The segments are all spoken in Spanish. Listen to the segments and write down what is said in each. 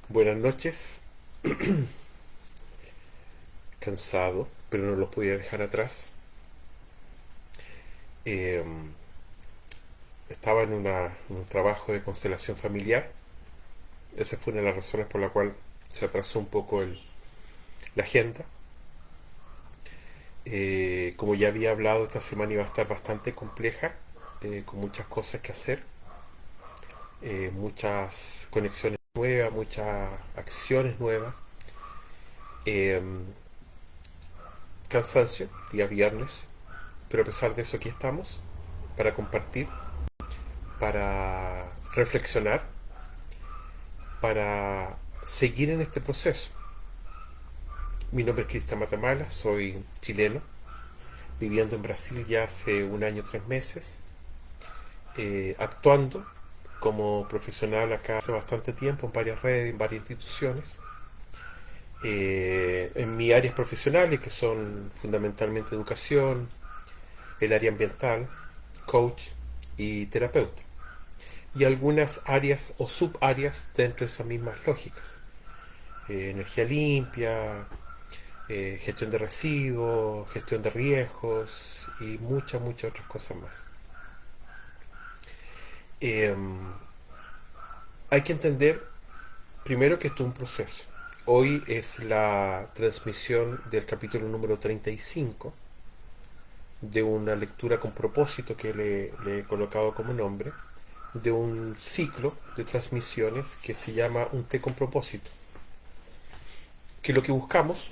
Buenas noches, cansado, pero no lo podía dejar atrás. Eh, Estaba en un trabajo de constelación familiar. Esa fue una de las razones por la cual se atrasó un poco la agenda. Como ya había hablado, esta semana iba a estar bastante compleja, con muchas cosas que hacer, muchas conexiones nuevas, muchas acciones nuevas. Eh, Cansancio, día viernes, pero a pesar de eso aquí estamos para compartir, para reflexionar, para seguir en este proceso. Mi nombre es Cristian Matamala, soy chileno, viviendo en Brasil ya hace un año, 3 meses, actuando como profesional acá hace bastante tiempo en varias redes, en varias instituciones, en mis áreas profesionales que son fundamentalmente educación, el área ambiental, coach y terapeuta, y algunas áreas o subáreas dentro de esas mismas lógicas. Energía limpia, gestión de residuos, gestión de riesgos y muchas otras cosas más. Eh, Hay que entender primero que esto es un proceso. Hoy es la transmisión del capítulo número 35 de una lectura con propósito que le he colocado como nombre, de un ciclo de transmisiones que se llama Un té con propósito, que lo que buscamos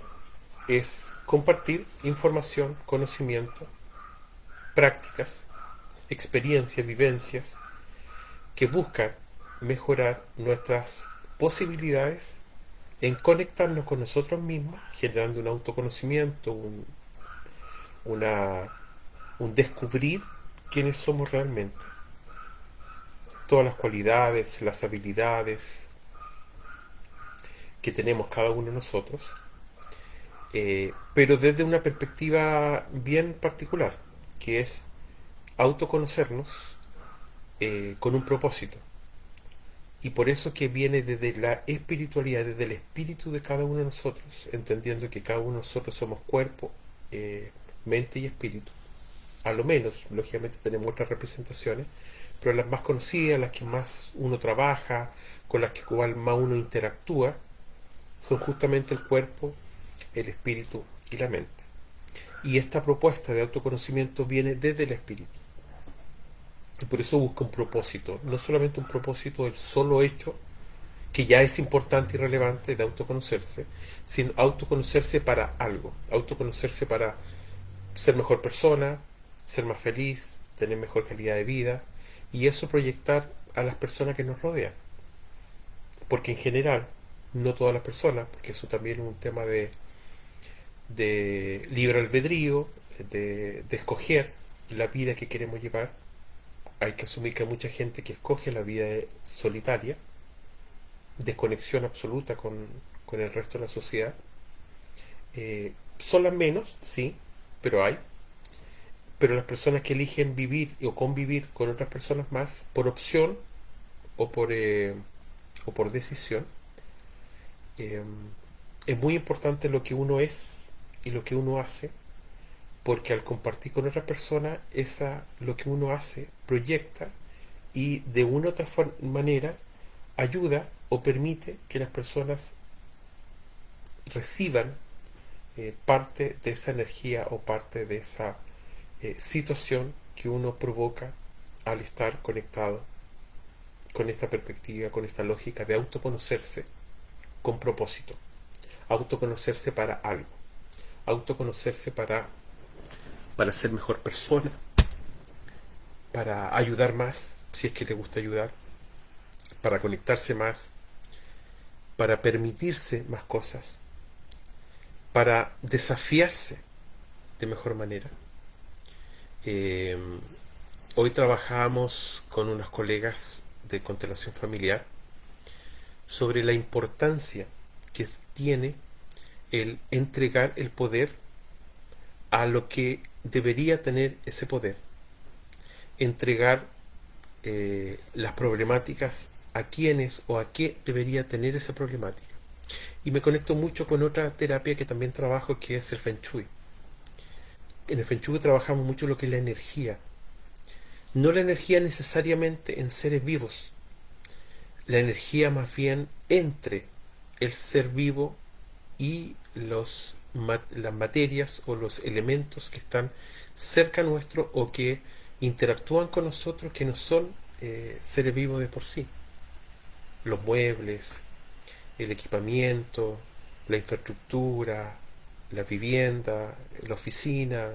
es compartir información, conocimiento, prácticas, experiencias, vivencias que buscan mejorar nuestras posibilidades en conectarnos con nosotros mismos, generando un autoconocimiento, una, un descubrir quiénes somos realmente, todas las cualidades, las habilidades que tenemos cada uno de nosotros, pero desde una perspectiva bien particular, que es autoconocernos con un propósito. Y por eso que viene desde la espiritualidad, desde el espíritu de cada uno de nosotros, entendiendo que cada uno de nosotros somos cuerpo, mente y espíritu. A lo menos, lógicamente tenemos otras representaciones, pero las más conocidas, las que más uno trabaja, con las que igual más uno interactúa, son justamente el cuerpo, el espíritu y la mente. Y esta propuesta de autoconocimiento viene desde el espíritu. Y por eso busca un propósito, no solamente un propósito del solo hecho que ya es importante y relevante de autoconocerse, sino autoconocerse para algo, autoconocerse para ser mejor persona, ser más feliz, tener mejor calidad de vida y eso proyectar a las personas que nos rodean. Porque en general, no todas las personas, porque eso también es un tema de libre albedrío, de escoger la vida que queremos llevar. Hay que asumir que hay mucha gente que escoge la vida solitaria, desconexión absoluta con el resto de la sociedad. Son las menos, sí, pero hay. Pero las personas que eligen vivir o convivir con otras personas más por opción o o por decisión, eh, es muy importante lo que uno es y lo que uno hace, porque al compartir con otras personas, lo que uno hace proyecta y de una u otra manera ayuda o permite que las personas reciban parte de esa energía o parte de esa situación que uno provoca al estar conectado con esta perspectiva, con esta lógica de autoconocerse con propósito, autoconocerse para algo, autoconocerse para ser mejor persona, para ayudar más, si es que le gusta ayudar, para conectarse más, para permitirse más cosas, para desafiarse de mejor manera. Eh, Hoy trabajamos con unos colegas de constelación familiar sobre la importancia que tiene el entregar el poder a lo que debería tener ese poder, entregar las problemáticas a quiénes o a qué debería tener esa problemática. Y me conecto mucho con otra terapia que también trabajo, que es el Feng Shui. En el Feng Shui trabajamos mucho lo que es la energía. No la energía necesariamente en seres vivos, la energía más bien entre el ser vivo y las materias o los elementos que están cerca nuestro o que interactúan con nosotros, que no son seres vivos de por sí. Los muebles, el equipamiento, la infraestructura, la vivienda, la oficina,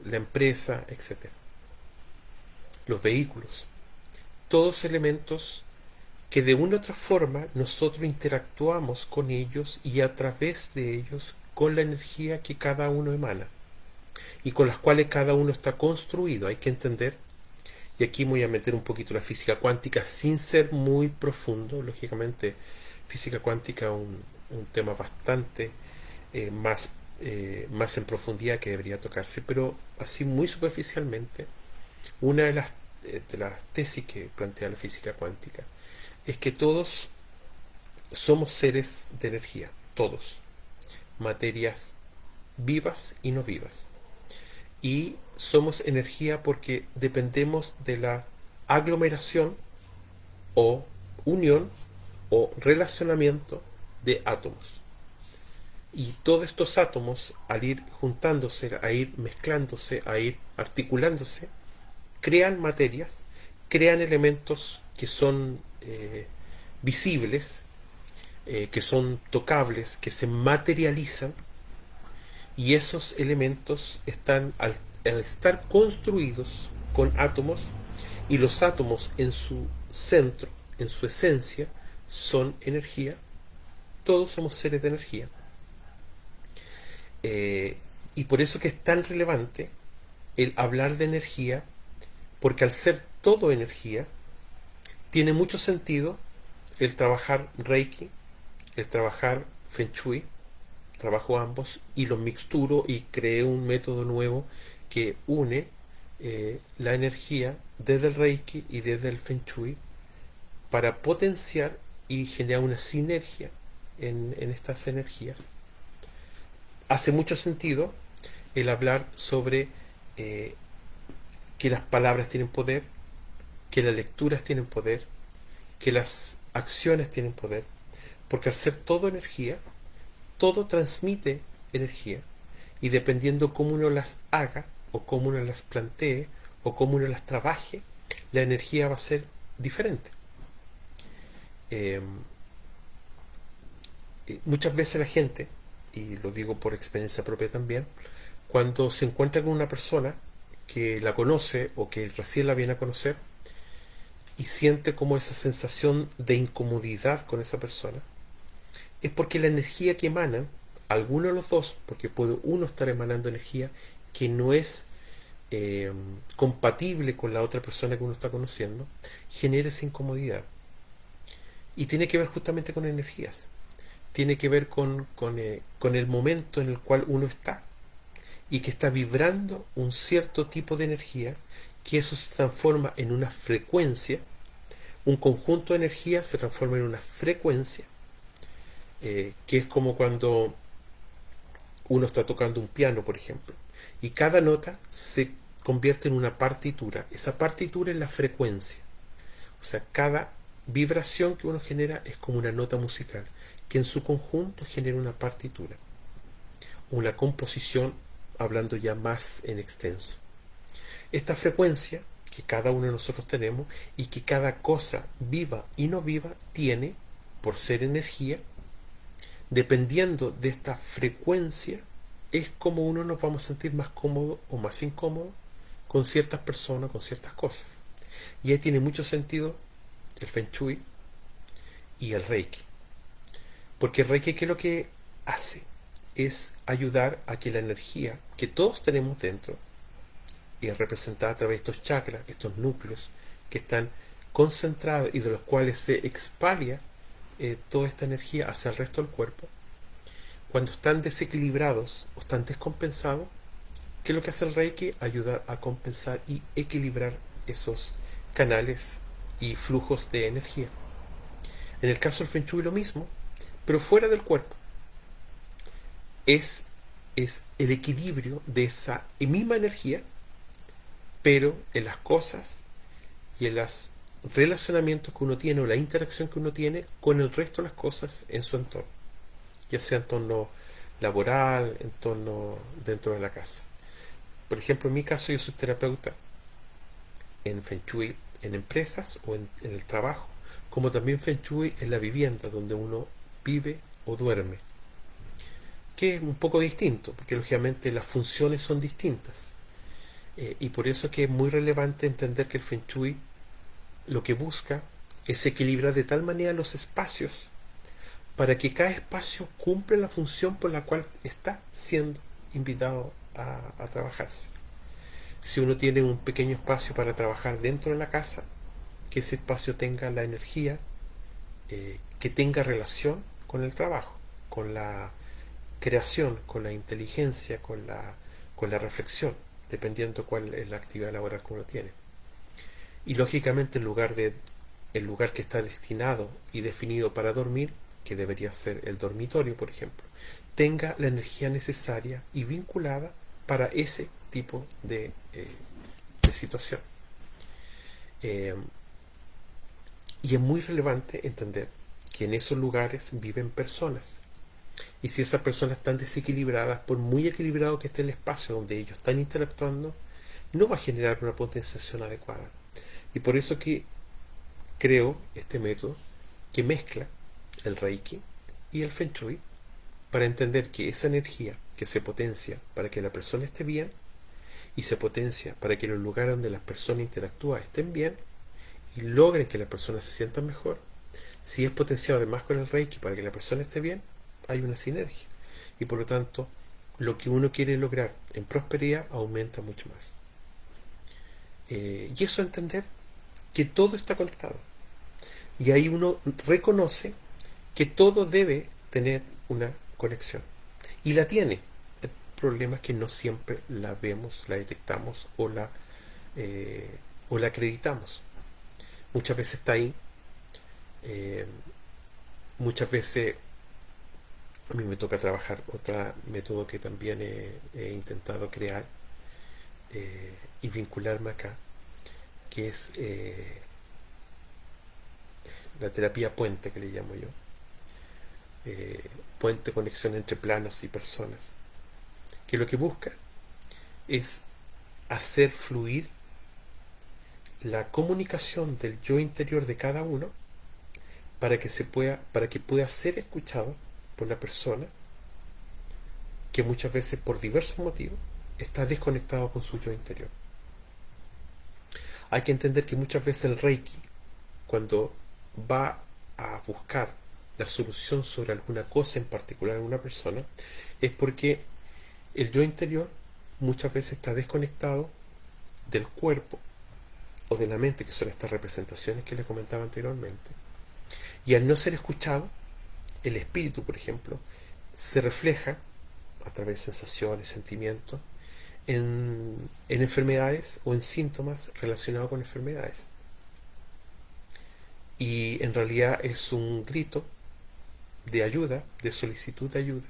la empresa, etcétera. Los vehículos. Todos elementos que de una u otra forma nosotros interactuamos con ellos y a través de ellos con la energía que cada uno emana y con las cuales cada uno está construido. Hay que entender, y aquí voy a meter un poquito la física cuántica sin ser muy profundo, lógicamente física cuántica es un tema bastante más en profundidad que debería tocarse, pero así muy superficialmente, una de las tesis que plantea la física cuántica es que todos somos seres de energía, todos, materias vivas y no vivas. Y somos energía porque dependemos de la aglomeración o unión o relacionamiento de átomos. Y todos estos átomos, al ir juntándose, a ir mezclándose, a ir articulándose, crean materias, crean elementos que son visibles, que son tocables, que se materializan, y esos elementos están al estar construidos con átomos, y los átomos en su centro, en su esencia, son energía. Todos somos seres de energía. Eh, y por eso que es tan relevante el hablar de energía, porque al ser todo energía, tiene mucho sentido el trabajar Reiki, el trabajar Feng Shui, trabajo ambos y los mixturo y creé un método nuevo que une la energía desde el Reiki y desde el Feng Shui para potenciar y generar una sinergia en estas energías. Hace mucho sentido el hablar sobre eh, que las palabras tienen poder, que las lecturas tienen poder, que las acciones tienen poder, porque al ser todo energía, todo transmite energía, y dependiendo cómo uno las haga, o cómo uno las plantee, o cómo uno las trabaje, la energía va a ser diferente. Eh, Muchas veces la gente, y lo digo por experiencia propia también, cuando se encuentra con una persona que la conoce o que recién la viene a conocer y siente como esa sensación de incomodidad con esa persona, es porque la energía que emanan, alguno de los dos, porque puede uno estar emanando energía que no es compatible con la otra persona que uno está conociendo, genera esa incomodidad. Y tiene que ver justamente con energías. Tiene que ver con el momento en el cual uno está y que está vibrando un cierto tipo de energía, que eso se transforma en una frecuencia. Un conjunto de energía se transforma en una frecuencia, que es como cuando uno está tocando un piano, por ejemplo, y cada nota se convierte en una partitura. Esa partitura es la frecuencia. O sea, cada vibración que uno genera es como una nota musical, que en su conjunto genera una partitura, una composición, hablando ya más en extenso. Esta frecuencia que cada uno de nosotros tenemos y que cada cosa viva y no viva tiene, por ser energía, dependiendo de esta frecuencia, es como uno nos vamos a sentir más cómodo o más incómodo con ciertas personas, con ciertas cosas. Y ahí tiene mucho sentido el Feng Shui y el Reiki. Porque el Reiki, ¿qué es lo que hace? Es ayudar a que la energía que todos tenemos dentro, y es representada a través de estos chakras, estos núcleos que están concentrados y de los cuales se expalia toda esta energía hacia el resto del cuerpo, cuando están desequilibrados o están descompensados, ¿qué es lo que hace el Reiki? Ayudar a compensar y equilibrar esos canales y flujos de energía. En el caso del Feng Shui lo mismo, pero fuera del cuerpo. Es, es el equilibrio de esa misma energía, pero en las cosas y en los relacionamientos que uno tiene o la interacción que uno tiene con el resto de las cosas en su entorno, ya sea entorno laboral, entorno dentro de la casa. Por ejemplo, en mi caso yo soy terapeuta en Feng Shui en empresas o en el trabajo, como también Feng Shui en la vivienda donde uno vive o duerme, que es un poco distinto, porque lógicamente las funciones son distintas. Y por eso es que es muy relevante entender que el Feng Shui lo que busca es equilibrar de tal manera los espacios para que cada espacio cumpla la función por la cual está siendo invitado a trabajarse. Si uno tiene un pequeño espacio para trabajar dentro de la casa, que ese espacio tenga la energía, que tenga relación con el trabajo, con la creación, con la inteligencia, con la reflexión, dependiendo cuál es la actividad laboral que uno tiene. Y lógicamente el lugar que está destinado y definido para dormir, que debería ser el dormitorio, por ejemplo, tenga la energía necesaria y vinculada para ese tipo de situación. Eh, y es muy relevante entender que en esos lugares viven personas. Y si esas personas están desequilibradas, por muy equilibrado que esté el espacio donde ellos están interactuando, no va a generar una potenciación adecuada. Y por eso que creo este método que mezcla el Reiki y el Feng Shui para entender que esa energía que se potencia para que la persona esté bien y se potencia para que los lugares donde las personas interactúan estén bien y logren que las personas se sientan mejor, si es potenciado además con el Reiki para que la persona esté bien, hay una sinergia. Y por lo tanto, lo que uno quiere lograr en prosperidad aumenta mucho más. Y eso entender que todo está conectado. Y ahí uno reconoce que todo debe tener una conexión. Y la tiene. El problema es que no siempre la vemos, la detectamos eh, o la acreditamos. Muchas veces está ahí. eh, Muchas veces a mí me toca trabajar otro método que también he intentado crear y vincularme acá, que es la terapia puente que le llamo yo. Puente, conexión entre planos y personas, que lo que busca es hacer fluir la comunicación del yo interior de cada uno para que pueda ser escuchado por la persona que muchas veces por diversos motivos está desconectado con su yo interior. Hay que entender que muchas veces el Reiki, cuando va a buscar la solución sobre alguna cosa en particular en una persona, es porque el yo interior muchas veces está desconectado del cuerpo o de la mente, que son estas representaciones que les comentaba anteriormente. Y al no ser escuchado, el espíritu, por ejemplo, se refleja a través de sensaciones, sentimientos, en enfermedades o en síntomas relacionados con enfermedades. Y en realidad es un grito de ayuda, de solicitud de ayuda,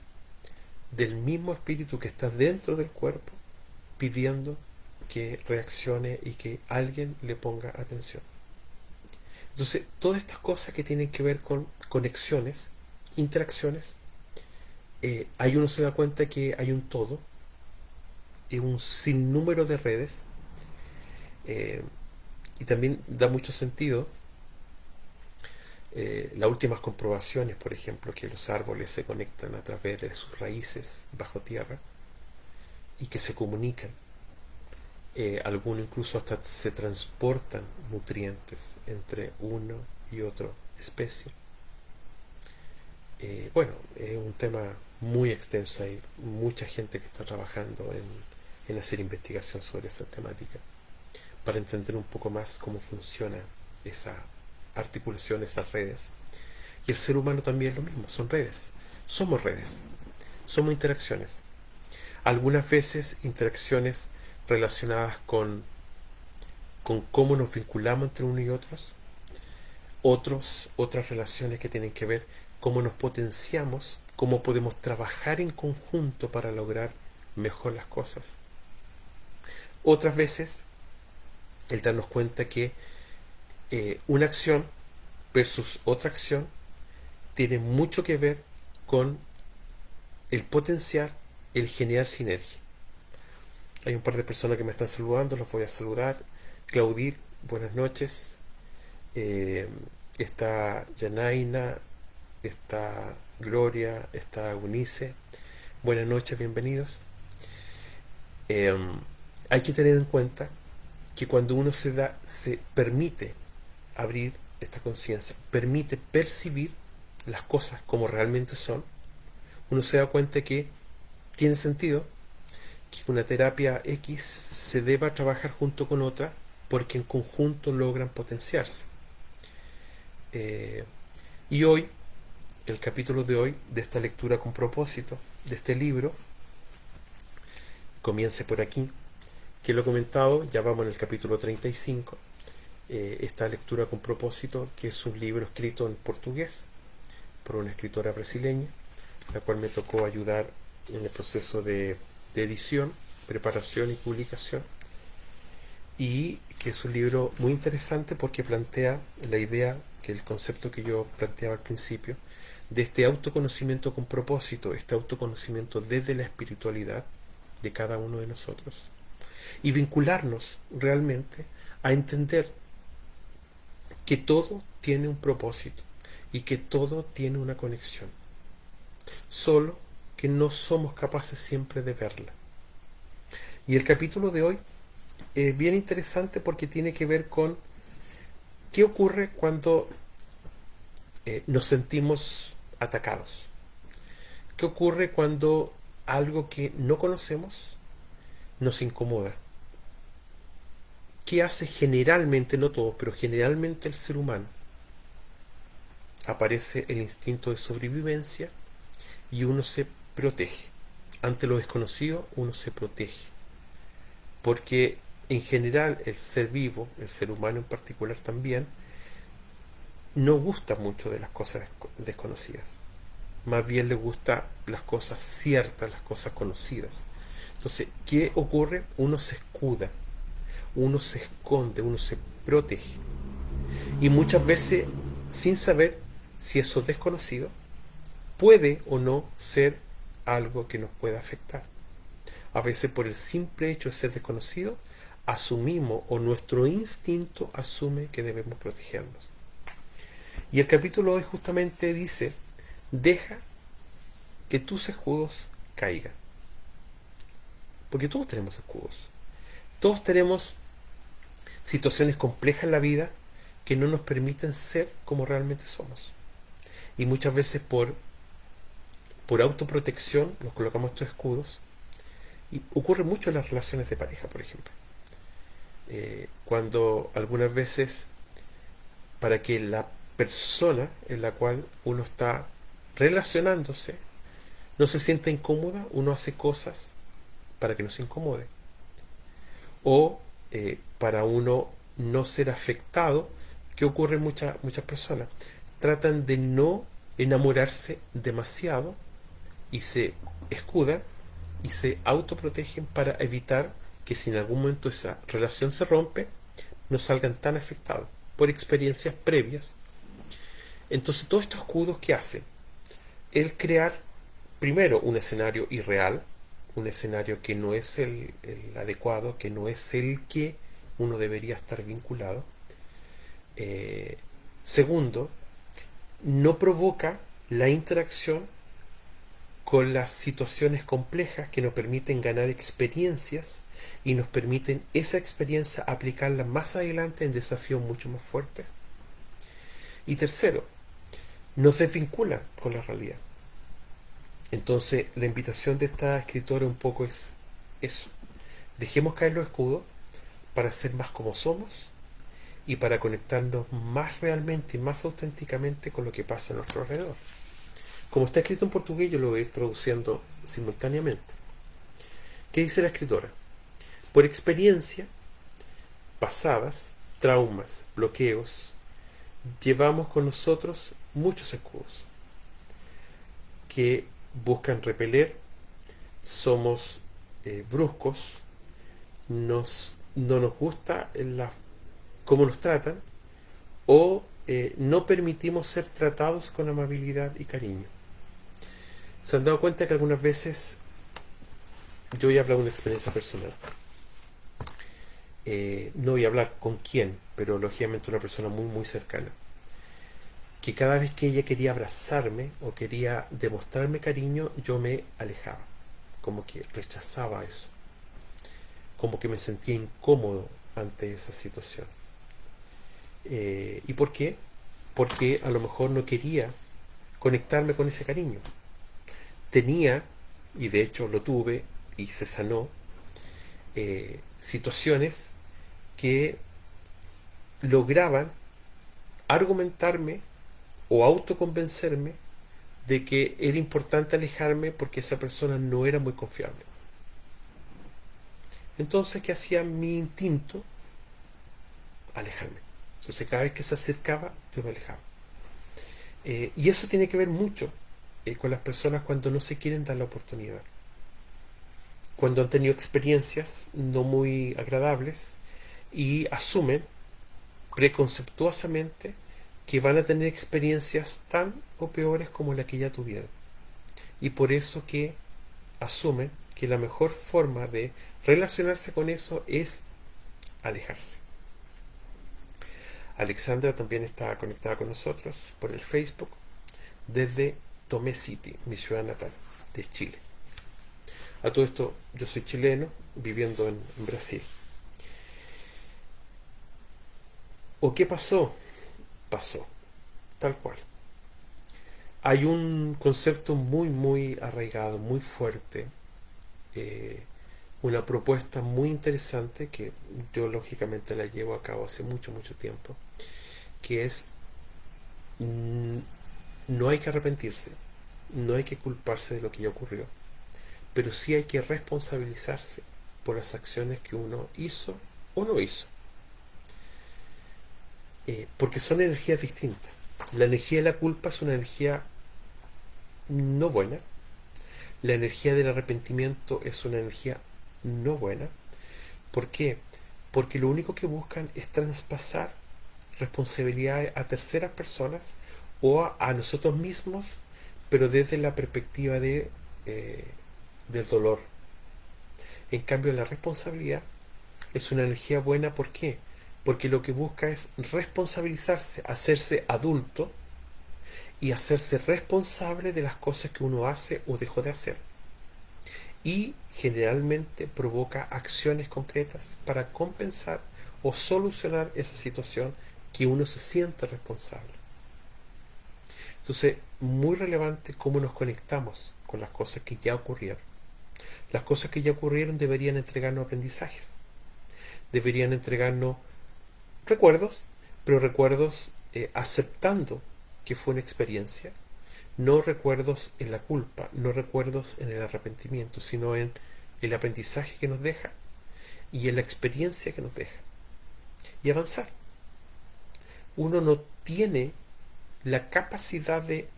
del mismo espíritu que está dentro del cuerpo pidiendo que reaccione y que alguien le ponga atención. Entonces, todas estas cosas que tienen que ver con conexiones, interacciones, ahí uno se da cuenta que hay un todo, un sinnúmero de redes, eh, y también da mucho sentido las últimas comprobaciones, por ejemplo, que los árboles se conectan a través de sus raíces bajo tierra y que se comunican. Algunos incluso hasta se transportan nutrientes entre uno y otra especie. Bueno, es un tema muy extenso. Hay mucha gente que está trabajando en hacer investigación sobre esa temática para entender un poco más cómo funciona esa articulación, esas redes. Y el ser humano también es lo mismo, son redes. Somos somos interacciones. Algunas veces interacciones relacionadas con cómo nos vinculamos entre unos y otros. otras relaciones que tienen que ver cómo nos potenciamos, cómo podemos trabajar en conjunto para lograr mejor las cosas. Otras veces, el darnos cuenta que una acción versus otra acción tiene mucho que ver con el potenciar, el generar sinergia. Hay un par de personas que me están saludando, los voy a saludar. Claudir, buenas noches. Eh, está Janaina, está Gloria, está Unice. Buenas noches, bienvenidos. Eh, Hay que tener en cuenta que cuando uno se permite abrir esta conciencia, permite percibir las cosas como realmente son, uno se da cuenta que tiene sentido que una terapia X se deba trabajar junto con otra porque en conjunto logran potenciarse. Eh, y hoy, el capítulo de hoy, de esta lectura con propósito, de este libro, comience por aquí, que lo he comentado, ya vamos en el capítulo 35, esta lectura con propósito, que es un libro escrito en portugués por una escritora brasileña, la cual me tocó ayudar en el proceso de edición, preparación y publicación, y que es un libro muy interesante porque plantea la idea, que el concepto que yo planteaba al principio, de este autoconocimiento con propósito, este autoconocimiento desde la espiritualidad de cada uno de nosotros, y vincularnos realmente a entender que todo tiene un propósito y que todo tiene una conexión, solo que no somos capaces siempre de verla. Y el capítulo de hoy es bien interesante porque tiene que ver con qué ocurre cuando nos sentimos atacados. ¿Qué ocurre cuando algo que no conocemos nos incomoda? ¿Qué hace generalmente, no todo, pero generalmente el ser humano? Aparece el instinto de sobrevivencia y uno se protege. Ante lo desconocido uno se protege. Porque en general el ser vivo, el ser humano en particular también, no gusta mucho de las cosas desconocidas. Más bien le gusta las cosas ciertas, las cosas conocidas. Entonces, ¿qué ocurre? Uno se escuda, uno se esconde, uno se protege. Y muchas veces, sin saber si eso desconocido puede o no ser algo que nos pueda afectar. A veces por el simple hecho de ser desconocido, asumimos o nuestro instinto asume que debemos protegernos. Y el capítulo hoy justamente dice, deja que tus escudos caigan. Porque todos tenemos escudos. Todos tenemos situaciones complejas en la vida que no nos permiten ser como realmente somos. Y muchas veces por autoprotección nos colocamos estos escudos. Y ocurre mucho en las relaciones de pareja, por ejemplo. Cuando algunas veces, para que la persona en la cual uno está relacionándose no se sienta incómoda, uno hace cosas para que no se incomode. O para uno no ser afectado, ¿qué ocurre en muchas personas? Tratan de no enamorarse demasiado y se escudan y se autoprotegen para evitar que si en algún momento esa relación se rompe, no salgan tan afectados por experiencias previas. Entonces, todos estos escudos que hacen, el crear primero un escenario irreal, un escenario que no es el adecuado, que no es el que uno debería estar vinculado. Segundo, no provoca la interacción con las situaciones complejas que nos permiten ganar experiencias y nos permiten esa experiencia aplicarla más adelante en desafíos mucho más fuertes. Y tercero, nos desvincula con la realidad. Entonces, la invitación de esta escritora un poco es eso. Dejemos caer los escudos para ser más como somos y para conectarnos más realmente y más auténticamente con lo que pasa a nuestro alrededor. Como está escrito en portugués, yo lo voy a ir traduciendo simultáneamente. ¿Qué dice la escritora? Por experiencia pasadas, traumas, bloqueos, llevamos con nosotros muchos escudos que buscan repeler, somos bruscos, no nos gusta cómo nos tratan, o no permitimos ser tratados con amabilidad y cariño. ¿Se han dado cuenta que algunas veces, yo voy a hablar de una experiencia personal, no voy a hablar con quién, pero lógicamente una persona muy muy cercana, que cada vez que ella quería abrazarme o quería demostrarme cariño, yo me alejaba, como que rechazaba eso, como que me sentía incómodo ante esa situación? ¿Y por qué? Porque a lo mejor no quería conectarme con ese cariño. Tenía, y de hecho lo tuve y se sanó, situaciones que lograban argumentarme o autoconvencerme de que era importante alejarme porque esa persona no era muy confiable. Entonces, ¿qué hacía mi instinto? Alejarme. Entonces, cada vez que se acercaba, yo me alejaba. Y eso tiene que ver mucho con las personas cuando no se quieren dar la oportunidad. Cuando han tenido experiencias no muy agradables y asumen preconceptuosamente que van a tener experiencias tan o peores como la que ya tuvieron. Y por eso que asumen que la mejor forma de relacionarse con eso es alejarse. Alexandra también está conectada con nosotros por el Facebook desde Tomé City, mi ciudad natal, de Chile. A todo esto, yo soy chileno viviendo en Brasil. ¿O qué pasó? Pasó, tal cual. Hay un concepto muy, muy arraigado, muy fuerte, eh, una propuesta muy interesante que yo lógicamente la llevo a cabo hace mucho, mucho tiempo, que es mm, no hay que arrepentirse, no hay que culparse de lo que ya ocurrió, pero sí hay que responsabilizarse por las acciones que uno hizo o no hizo, porque son energías distintas. La energía de la culpa es una energía no buena, la energía del arrepentimiento es una energía no buena. ¿Por qué? Porque lo único que buscan es traspasar responsabilidades a terceras personas o a nosotros mismos, pero desde la perspectiva eh, del dolor. En cambio, la responsabilidad es una energía buena. ¿Por qué? Porque lo que busca es responsabilizarse, hacerse adulto y hacerse responsable de las cosas que uno hace o dejó de hacer. Y generalmente provoca acciones concretas para compensar o solucionar esa situación que uno se siente responsable. Entonces, muy relevante cómo nos conectamos con las cosas que ya ocurrieron. Las cosas que ya ocurrieron deberían entregarnos aprendizajes, deberían entregarnos recuerdos, pero recuerdos aceptando que fue una experiencia, no recuerdos en la culpa, no recuerdos en el arrepentimiento, sino en el aprendizaje que nos deja y en la experiencia que nos deja. Y avanzar. Uno no tiene la capacidad de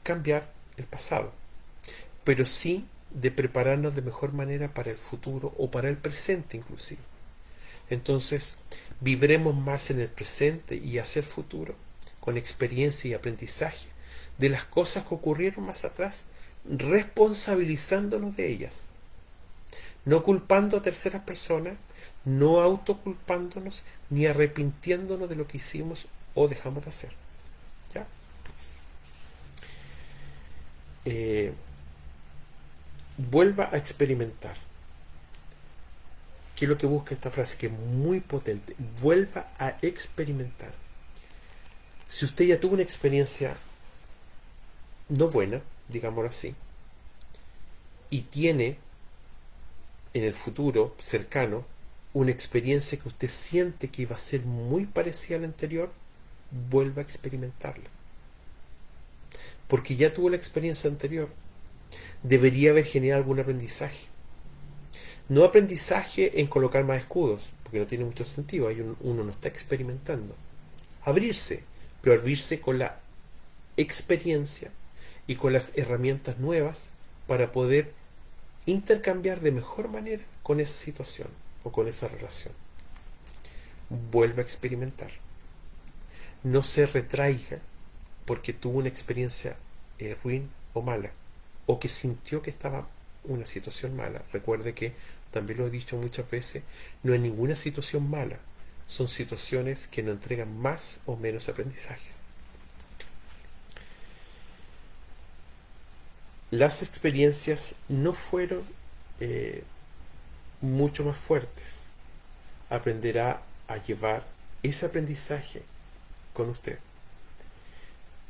cambiar el pasado, pero sí de prepararnos de mejor manera para el futuro o para el presente inclusive. Entonces, viviremos más en el presente y hacia el futuro, con experiencia y aprendizaje de las cosas que ocurrieron más atrás, responsabilizándonos de ellas, no culpando a terceras personas, no autoculpándonos, ni arrepintiéndonos de lo que hicimos o dejamos de hacer. ¿Ya? Vuelva a experimentar. ¿Qué es lo que busca esta frase? Que es muy potente. Vuelva a experimentar. Si usted ya tuvo una experiencia no buena, digámoslo así, y tiene en el futuro cercano una experiencia que usted siente que iba a ser muy parecida a la anterior, vuelva a experimentarla. Porque ya tuvo la experiencia anterior. Debería haber generado algún aprendizaje. No aprendizaje en colocar más escudos, porque no tiene mucho sentido, ahí uno no está experimentando. Abrirse, pero abrirse con la experiencia y con las herramientas nuevas para poder intercambiar de mejor manera con esa situación o con esa relación. Vuelva a experimentar. No se retraiga porque tuvo una experiencia ruin o mala, o que sintió que estaba una situación mala. Recuerde que, también lo he dicho muchas veces, no hay ninguna situación mala. Son situaciones que nos entregan más o menos aprendizajes. Las experiencias no fueron eh, mucho más fuertes. Aprenderá a llevar ese aprendizaje con usted.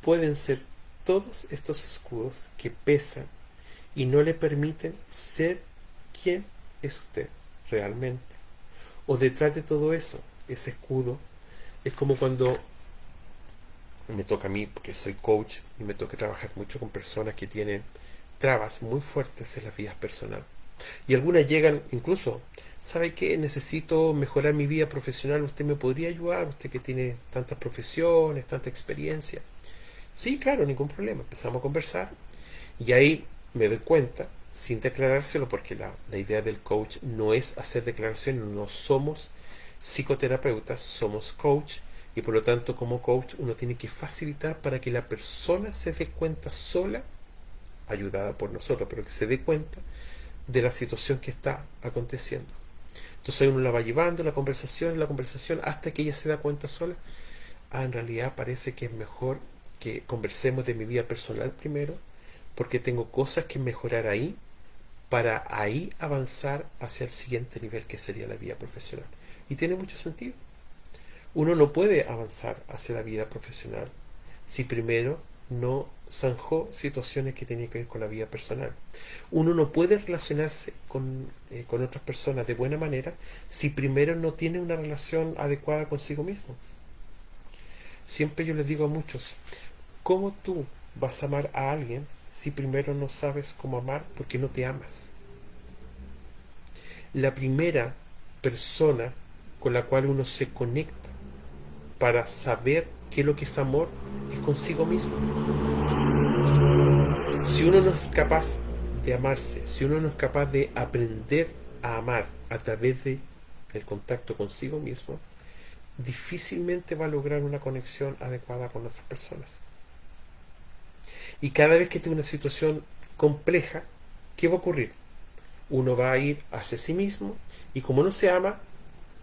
Pueden ser todos estos escudos que pesan y no le permiten ser quien es usted realmente. O detrás de todo eso, ese escudo, es como cuando me toca a mí, porque soy coach, y me toca trabajar mucho con personas que tienen trabas muy fuertes en las vidas personales. Y algunas llegan incluso, ¿sabe qué? Necesito mejorar mi vida profesional, ¿usted me podría ayudar? Usted que tiene tantas profesiones, tanta experiencia. Sí, claro, ningún problema. Empezamos a conversar y ahí me doy cuenta, sin declarárselo, porque la idea del coach no es hacer declaraciones, no somos psicoterapeutas, somos coach, y por lo tanto como coach uno tiene que facilitar para que la persona se dé cuenta sola, ayudada por nosotros, pero que se dé cuenta de la situación que está aconteciendo. Entonces uno la va llevando la conversación, hasta que ella se da cuenta sola. Ah, en realidad parece que es mejor que conversemos de mi vida personal primero, porque tengo cosas que mejorar ahí, para ahí avanzar hacia el siguiente nivel, que sería la vida profesional. Y tiene mucho sentido. Uno no puede avanzar hacia la vida profesional si primero no zanjó situaciones que tienen que ver con la vida personal. Uno no puede relacionarse con otras personas de buena manera si primero no tiene una relación adecuada consigo mismo. Siempre yo les digo a muchos, ¿cómo tú vas a amar a alguien si primero no sabes cómo amar porque no te amas? La primera persona con la cual uno se conecta para saber qué es lo que es amor es consigo mismo. Si uno no es capaz de amarse, si uno no es capaz de aprender a amar a través de el contacto consigo mismo, difícilmente va a lograr una conexión adecuada con otras personas. Y cada vez que tenga una situación compleja, ¿qué va a ocurrir? Uno va a ir hacia sí mismo y, como no se ama,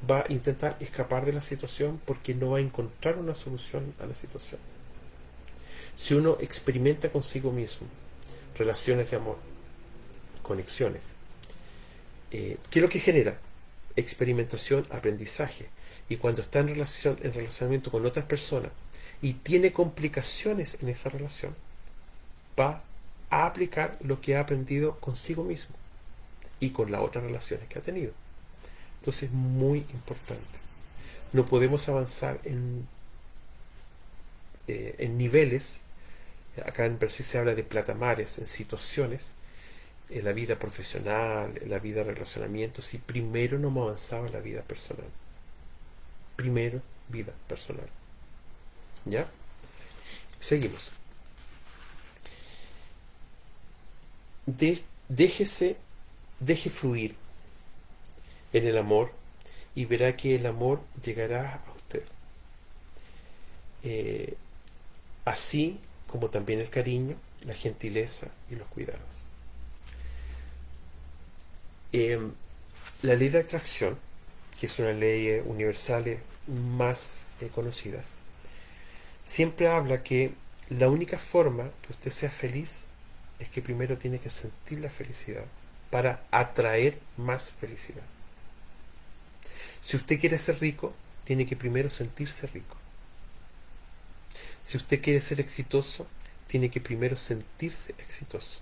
va a intentar escapar de la situación porque no va a encontrar una solución a la situación. Si uno experimenta consigo mismo relaciones de amor, conexiones, ¿qué es lo que genera? Experimentación, aprendizaje. Y cuando está en relacionamiento con otras personas y tiene complicaciones en esa relación, va a aplicar lo que ha aprendido consigo mismo y con las otras relaciones que ha tenido. Entonces es muy importante. No podemos avanzar en niveles. Acá en Brasil se habla de platamares, en situaciones, en la vida profesional, en la vida de relacionamiento, si primero no hemos avanzado en la vida personal. Primero, vida personal. ¿Ya? Seguimos. Déjese, deje fluir en el amor y verá que el amor llegará a usted. Eh, Así como también el cariño, la gentileza y los cuidados. Eh, la ley de atracción, que es una ley universal más conocidas, siempre habla que la única forma que usted sea feliz es que primero tiene que sentir la felicidad para atraer más felicidad. Si usted quiere ser rico, tiene que primero sentirse rico. Si usted quiere ser exitoso, tiene que primero sentirse exitoso.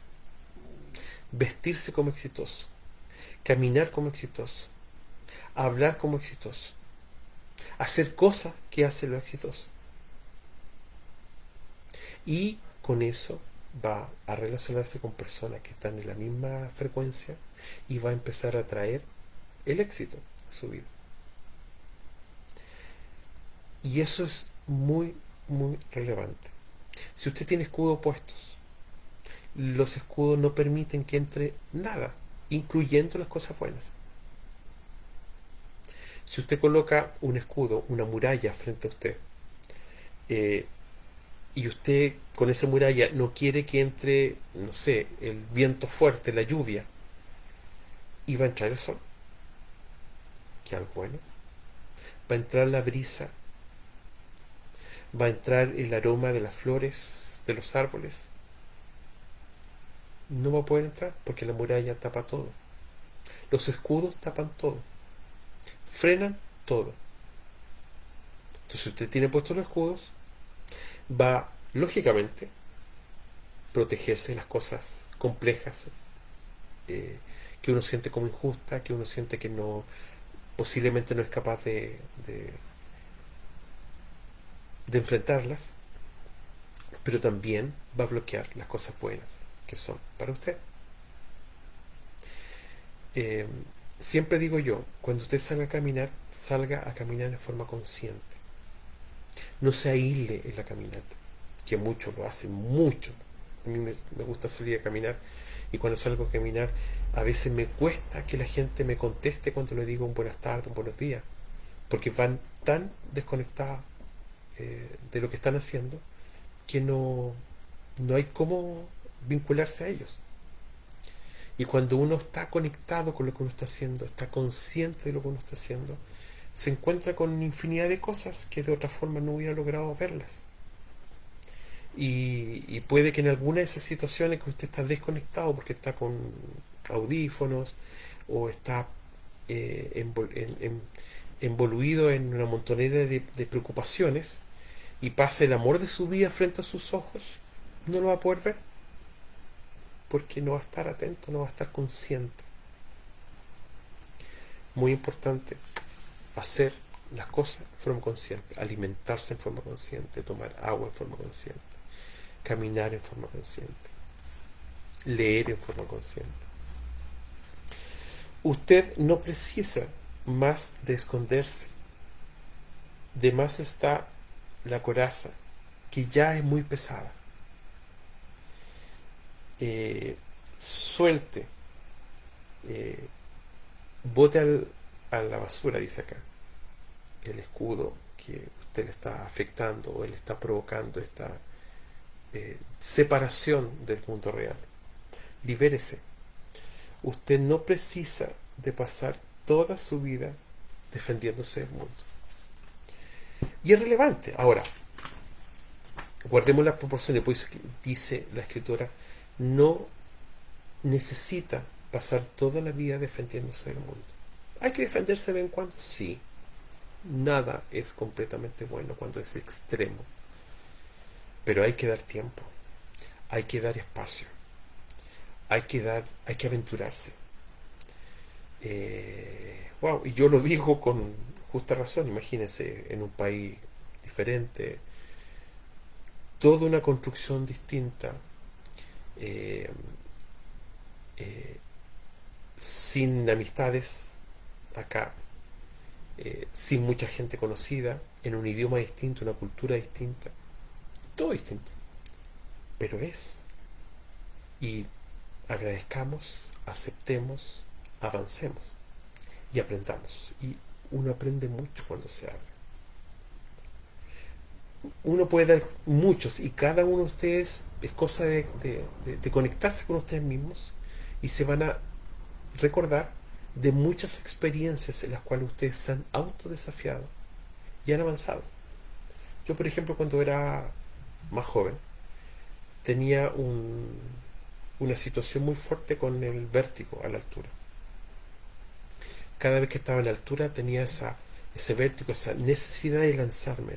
Vestirse como exitoso. Caminar como exitoso. Hablar como exitoso. Hacer cosas que hacen lo exitoso. Y con eso va a relacionarse con personas que están en la misma frecuencia y va a empezar a traer el éxito a su vida. Y eso es muy muy relevante. Si usted tiene escudos puestos, los escudos no permiten que entre nada, incluyendo las cosas buenas. Si usted coloca un escudo, una muralla frente a usted, eh, y usted con esa muralla no quiere que entre, no sé, el viento fuerte, la lluvia, y va a entrar el sol, que algo bueno, va a entrar la brisa, va a entrar el aroma de las flores, de los árboles, no va a poder entrar porque la muralla tapa todo. Los escudos tapan todo, frenan todo. Entonces, si usted tiene puestos los escudos, va, lógicamente, protegerse de las cosas complejas eh, que uno siente como injusta, que uno siente que no, posiblemente no es capaz de enfrentarlas, pero también va a bloquear las cosas buenas que son para usted. Eh, Siempre digo yo, cuando usted salga a caminar en forma consciente. No se aísle en la caminata, que muchos lo hacen, mucho. A mí me gusta salir a caminar y cuando salgo a caminar a veces me cuesta que la gente me conteste cuando le digo un buenas tardes, un buenos días, porque van tan desconectadas de lo que están haciendo que no hay cómo vincularse a ellos. Y cuando uno está conectado con lo que uno está haciendo, está consciente de lo que uno está haciendo, se encuentra con infinidad de cosas que de otra forma no hubiera logrado verlas. Y puede que en alguna de esas situaciones que usted está desconectado porque está con audífonos o está envoluido en una montonera de preocupaciones y pase el amor de su vida frente a sus ojos, no lo va a poder ver porque no va a estar atento, no va a estar consciente. Muy importante hacer las cosas de forma consciente, alimentarse en forma consciente, tomar agua en forma consciente, caminar en forma consciente, leer en forma consciente. Usted no precisa más de esconderse. De más está la coraza, que ya es muy pesada. Suelte, eh, bote a la basura, dice acá, el escudo que usted le está afectando o le está provocando esta separación del mundo real. Libérese. Usted no precisa de pasar toda su vida defendiéndose del mundo. Y es relevante. Ahora, guardemos las proporciones, pues dice la escritora, no necesita pasar toda la vida defendiéndose del mundo. ¿Hay que defenderse de vez en cuando? Sí. Nada es completamente bueno cuando es extremo. Pero hay que dar tiempo. Hay que dar espacio. Hay que aventurarse. Wow, y yo lo digo con justa razón. Imagínense, en un país diferente, toda una construcción distinta, eh, eh, sin amistades acá, sin mucha gente conocida, en un idioma distinto, una cultura distinta, todo distinto, pero es. Y agradezcamos, aceptemos, avancemos y aprendamos. Y uno aprende mucho cuando se habla. Uno puede dar muchos y cada uno de ustedes es cosa de conectarse con ustedes mismos y se van a recordar de muchas experiencias en las cuales ustedes se han autodesafiado y han avanzado. Yo, por ejemplo, cuando era más joven, tenía una situación muy fuerte con el vértigo a la altura. Cada vez que estaba en la altura tenía ese vértigo, esa necesidad de lanzarme.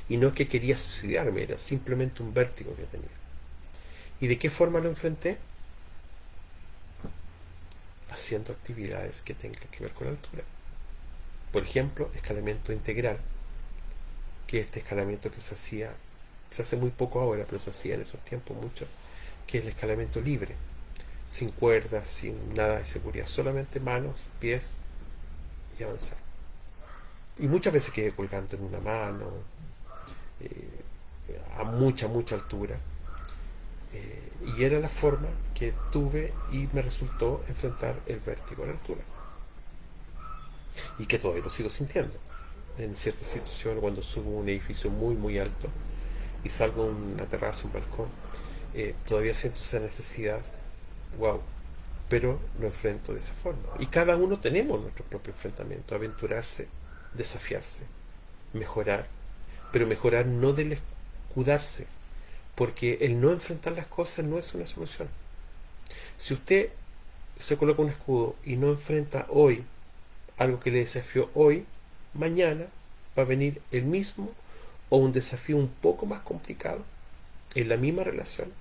Y no es que quería suicidarme, era simplemente un vértigo que tenía. ¿Y de qué forma lo enfrenté? Haciendo actividades que tengan que ver con la altura. Por ejemplo, escalamiento integral, que es este escalamiento que se hace muy poco ahora, pero se hacía en esos tiempos mucho, que es el escalamiento libre, sin cuerdas, sin nada de seguridad, solamente manos, pies y avanzar. Y muchas veces quedé colgando en una mano, a mucha, mucha altura. Y era la forma que tuve y me resultó enfrentar el vértigo a la altura. Y que todavía lo sigo sintiendo. En ciertas situaciones, cuando subo a un edificio muy, muy alto y salgo a una terraza, un balcón, todavía siento esa necesidad. Wow. Pero lo enfrento de esa forma. Y cada uno tenemos nuestro propio enfrentamiento, aventurarse, desafiarse, mejorar, pero mejorar no del escudarse, porque el no enfrentar las cosas no es una solución. Si usted se coloca un escudo y no enfrenta hoy algo que le desafió hoy, mañana va a venir el mismo o un desafío un poco más complicado en la misma relación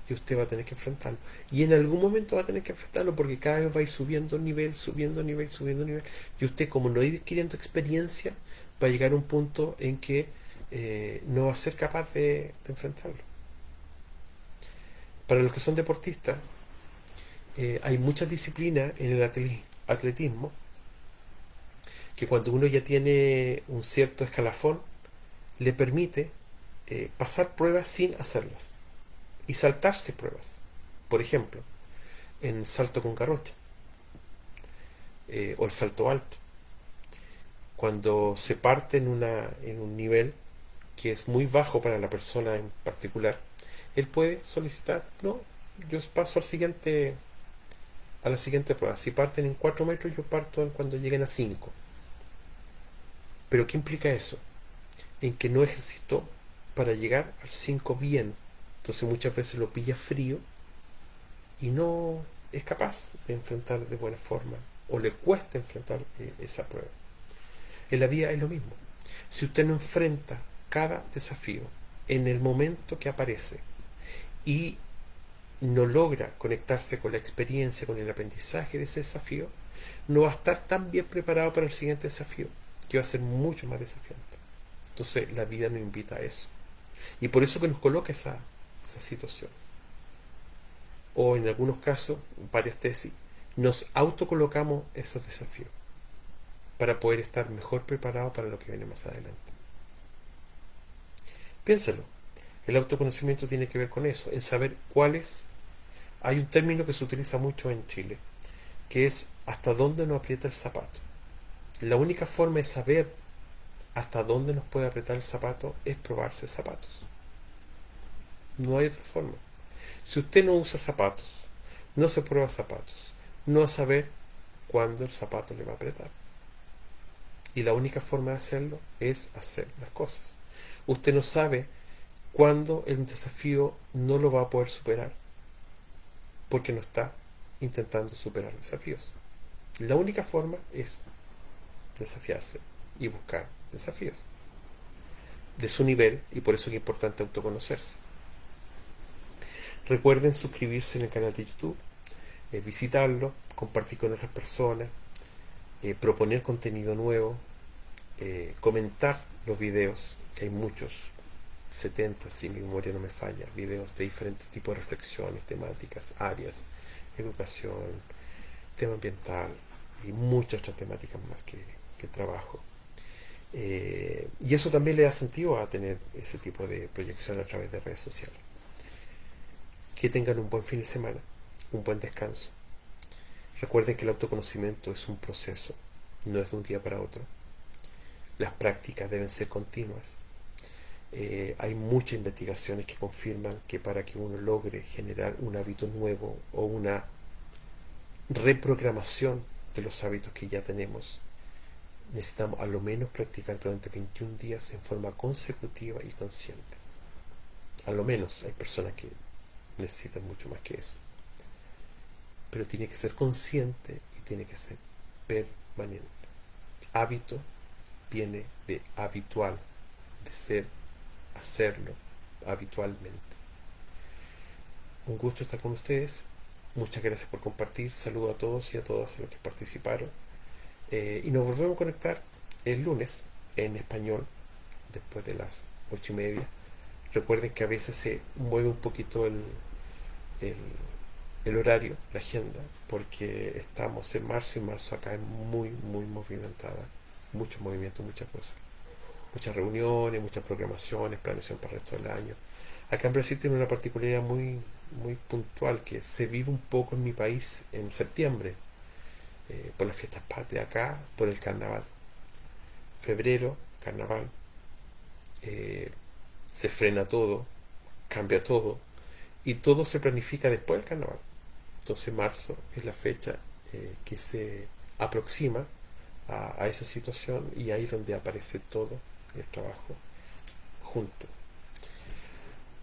y usted va a tener que enfrentarlo. Y en algún momento va a tener que enfrentarlo porque cada vez va a ir subiendo nivel, subiendo nivel, subiendo nivel. Y usted, como no ir adquiriendo experiencia, va a llegar a un punto en que no va a ser capaz de enfrentarlo. Para los que son deportistas, hay muchas disciplinas en el atletismo que cuando uno ya tiene un cierto escalafón, le permite pasar pruebas sin hacerlas y saltarse pruebas. Por ejemplo, en salto con garrocha o el salto alto. Cuando se parte en un nivel que es muy bajo para la persona en particular, él puede solicitar, no, yo paso a la siguiente prueba. Si parten en 4 metros, yo parto cuando lleguen a 5. Pero ¿qué implica eso? En que no ejercitó para llegar al 5 bien. Entonces muchas veces lo pilla frío y no es capaz de enfrentar de buena forma o le cuesta enfrentar esa prueba. En la vida es lo mismo. Si usted no enfrenta cada desafío en el momento que aparece y no logra conectarse con la experiencia, con el aprendizaje de ese desafío, no va a estar tan bien preparado para el siguiente desafío, que va a ser mucho más desafiante. Entonces la vida nos invita a eso. Y por eso que nos coloca esa situación. O en algunos casos, varias tesis, nos autocolocamos esos desafíos para poder estar mejor preparados para lo que viene más adelante. Piénselo. El autoconocimiento tiene que ver con eso, en saber cuáles. Hay un término que se utiliza mucho en Chile, que es hasta dónde nos aprieta el zapato. La única forma de saber hasta dónde nos puede apretar el zapato es probarse zapatos. No hay otra forma. Si usted no usa zapatos, no se prueba zapatos, no va a saber cuándo el zapato le va a apretar. Y la única forma de hacerlo es hacer las cosas. Usted no sabe cuándo el desafío no lo va a poder superar, porque no está intentando superar desafíos. La única forma es desafiarse y buscar desafíos de su nivel, y por eso es importante autoconocerse. Recuerden suscribirse en el canal de YouTube, visitarlo, compartir con otras personas, proponer contenido nuevo, comentar los videos, que hay muchos, 70 si mi memoria no me falla, videos de diferentes tipos de reflexiones, temáticas, áreas, educación, tema ambiental y muchas otras temáticas más que trabajo. Y eso también le da sentido a tener ese tipo de proyección a través de redes sociales. Que tengan un buen fin de semana, un buen descanso. Recuerden que el autoconocimiento es un proceso, no es de un día para otro. Las prácticas deben ser continuas. Hay muchas investigaciones que confirman que para que uno logre generar un hábito nuevo o una reprogramación de los hábitos que ya tenemos, necesitamos a lo menos practicar durante 21 días en forma consecutiva y consciente. A lo menos. Hay personas que necesitan mucho más que eso. Pero tiene que ser consciente y tiene que ser permanente. Hábito viene de habitual, de ser, hacerlo habitualmente. Un gusto estar con ustedes. Muchas gracias por compartir. Saludo a todos y a todas los que participaron. Y nos volvemos a conectar el lunes en español, después de las 8:30. Recuerden que a veces se mueve un poquito el, el horario, la agenda, porque estamos en marzo y marzo acá es muy, muy movimentada. Mucho movimiento, muchas cosas. muchas reuniones, muchas programaciones, planeación para el resto del año. Acá en Brasil tiene una particularidad muy puntual, que se vive un poco en mi país en septiembre, por las fiestas patrias acá, por el carnaval. Febrero, carnaval, eh, se frena todo, cambia todo, y todo se planifica después del carnaval. Entonces marzo es la fecha que se aproxima a esa situación, y ahí es donde aparece todo el trabajo junto.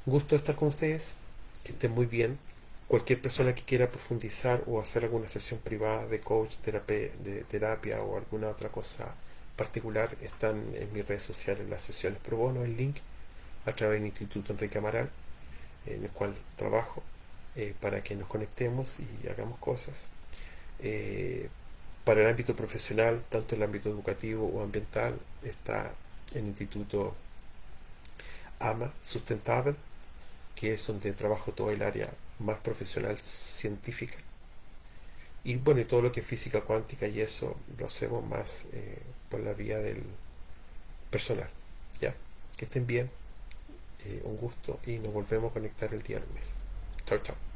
Un gusto estar con ustedes, que estén muy bien. Cualquier persona que quiera profundizar o hacer alguna sesión privada de coach, de terapia o alguna otra cosa particular, están en mis redes sociales las sesiones pro bono, el link a través del Instituto Enrique Amaral, en el cual trabajo, para que nos conectemos y hagamos cosas. Eh, para el ámbito profesional, tanto el ámbito educativo o ambiental, está el Instituto AMA Sustentable, que es donde trabajo todo el área más profesional científica. Y bueno, y todo lo que es física cuántica y eso lo hacemos más por la vía del personal. Ya, que estén bien, un gusto, y nos volvemos a conectar el día lunes. Chao, chao.